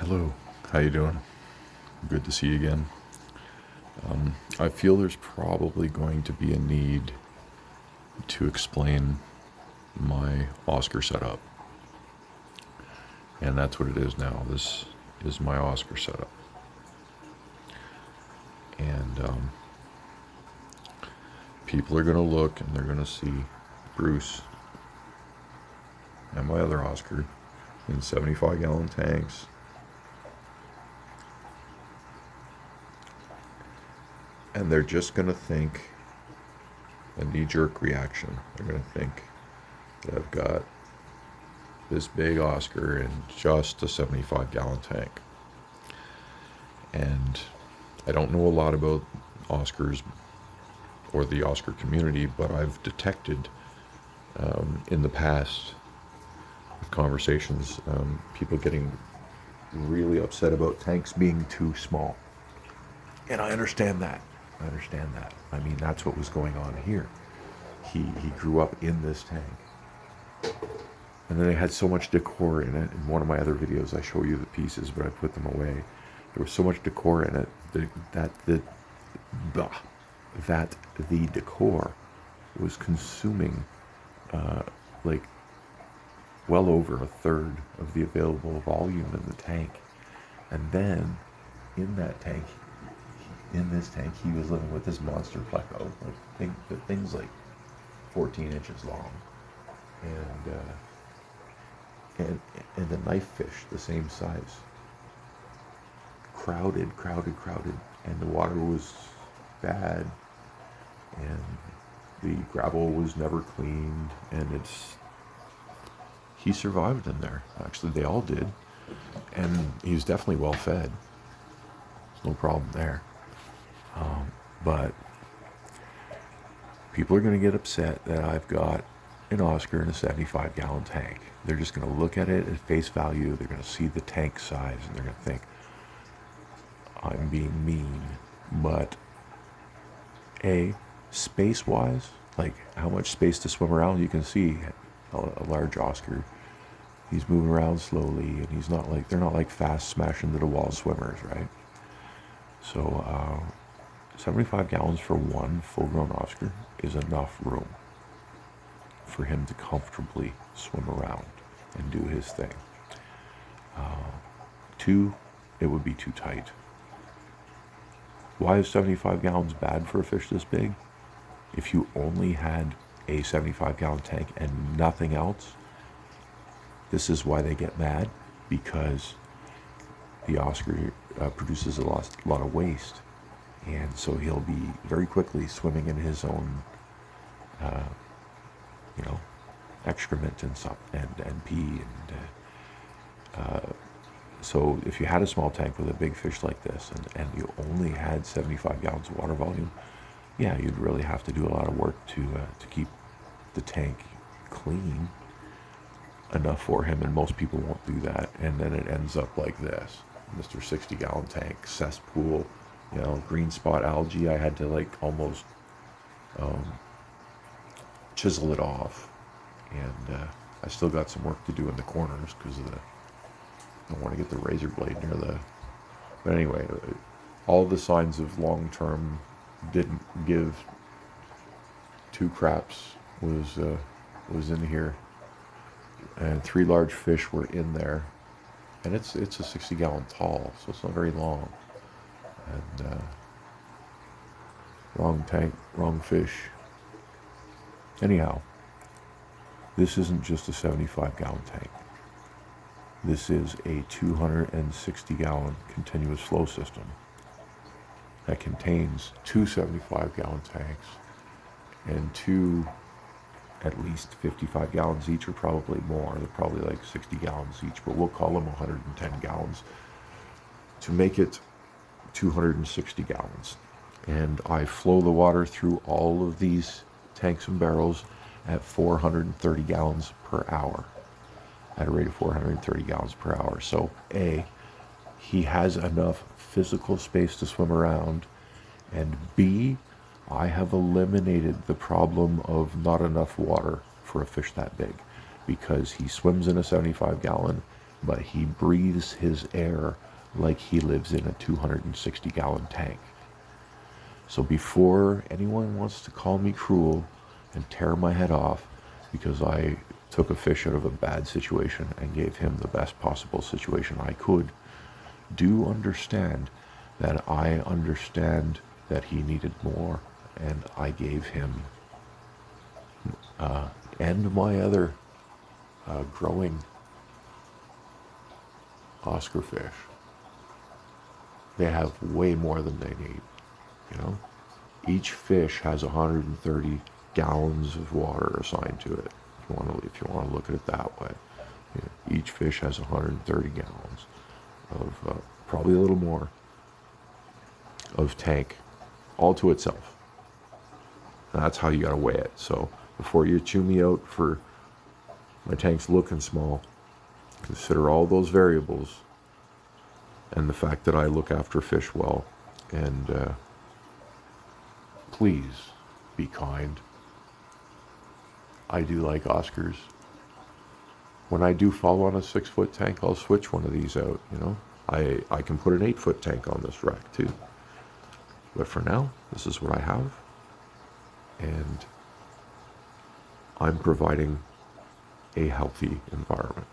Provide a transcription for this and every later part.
Hello, how you doing? Good to see you again. I feel there's probably going to be a need to explain my Oscar setup, and that's what it is now. This is my Oscar setup, and people are going to look and they're going to see Bruce and my other Oscar in 75-gallon tanks. And they're just going to think a knee-jerk reaction. They're going to think that I've got this big Oscar in just a 75-gallon tank. And I don't know a lot about Oscars or the Oscar community, but I've detected in the past with conversations people getting really upset about tanks being too small. And I understand that. I mean, that's what was going on here. He grew up in this tank. And then it had so much decor in it. In one of my other videos, I show you the pieces, but I put them away. There was so much decor in it that the decor was consuming like well over a third of the available volume in the tank. And then in that tank, in this tank, he was living with this monster pleco. Like the thing's like 14 inches long, and the knife fish the same size. Crowded, and the water was bad, and the gravel was never cleaned, and he survived in there. Actually, they all did, and he was definitely well fed. There's no problem there. But people are going to get upset that I've got an Oscar in a 75-gallon tank. They're just going to look at it at face value. They're going to see the tank size, and they're going to think I'm being mean. But space-wise, like how much space to swim around, you can see a large Oscar. He's moving around slowly, and they're not like fast smash into the wall swimmers, right? So 75 gallons for one full-grown Oscar is enough room for him to comfortably swim around and do his thing. Two, it would be too tight. Why is 75 gallons bad for a fish this big? If you only had a 75-gallon tank and nothing else, this is why they get mad, because the Oscar produces a lot of waste. And so he'll be very quickly swimming in his own, excrement and pee. And so if you had a small tank with a big fish like this, and you only had 75 gallons of water volume, yeah, you'd really have to do a lot of work to keep the tank clean enough for him. And most people won't do that. And then it ends up like this, Mr. 60-gallon tank, cesspool. Green spot algae. I had to almost chisel it off, and I still got some work to do in the corners because I don't want to get the razor blade near the. But anyway, all the signs of long-term didn't give two craps was in here, and 3 large fish were in there, and it's a 60-gallon tall, so it's not very long. And wrong tank, wrong fish. Anyhow, this isn't just a 75-gallon tank. This is a 260-gallon continuous flow system that contains 2 75-gallon tanks and 2 at least 55 gallons each, or probably more. They're probably like 60 gallons each, but we'll call them 110 gallons to make it 260 gallons. And I flow the water through all of these tanks and barrels at 430 gallons per hour, at a rate of 430 gallons per hour. So he has enough physical space to swim around, and B, I have eliminated the problem of not enough water for a fish that big, because he swims in a 75 gallon but he breathes his air like he lives in a 260-gallon tank. So before anyone wants to call me cruel and tear my head off because I took a fish out of a bad situation and gave him the best possible situation I could, do understand that I understand that he needed more, and I gave him and my other growing Oscar fish. They have way more than they need, you know. Each fish has 130 gallons of water assigned to it. If you want to look at it that way, you know, each fish has 130 gallons of probably a little more of tank, all to itself. And that's how you gotta weigh it. So before you chew me out for my tank's looking small, consider all those variables and the fact that I look after fish well. And please be kind. I do like Oscars. When I do fall on a 6-foot tank, I'll switch one of these out, you know. I can put an 8-foot tank on this rack too. But for now, this is what I have. And I'm providing a healthy environment,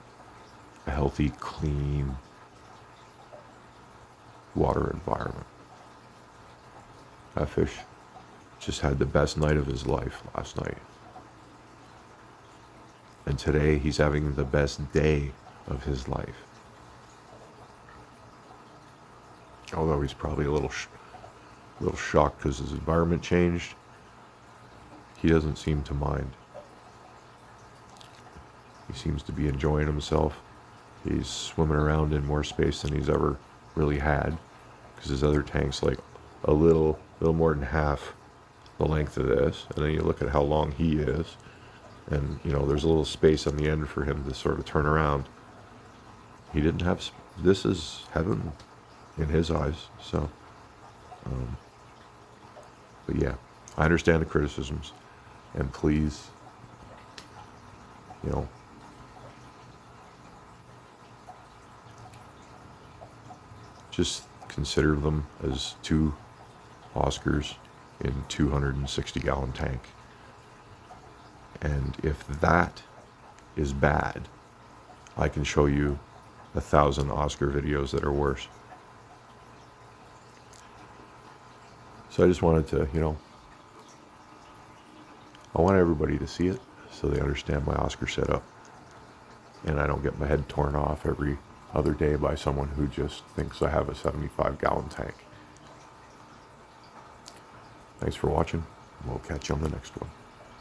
a healthy, clean water environment. That fish just had the best night of his life last night. And today he's having the best day of his life. Although he's probably a little shocked because his environment changed, he doesn't seem to mind. He seems to be enjoying himself. He's swimming around in more space than he's ever really had, because his other tank's like a little more than half the length of this. And then you look at how long he is, and you know there's a little space on the end for him to sort of turn around. He didn't have. This is heaven in his eyes. So, but yeah, I understand the criticisms, and please, you know, just consider them as 2 Oscars in 260-gallon tank. And if that is bad, I can show you 1,000 Oscar videos that are worse. So I just wanted to, you know, I want everybody to see it so they understand my Oscar setup, and I don't get my head torn off every other day by someone who just thinks I have a 75-gallon tank. Thanks for watching. We'll catch you on the next one.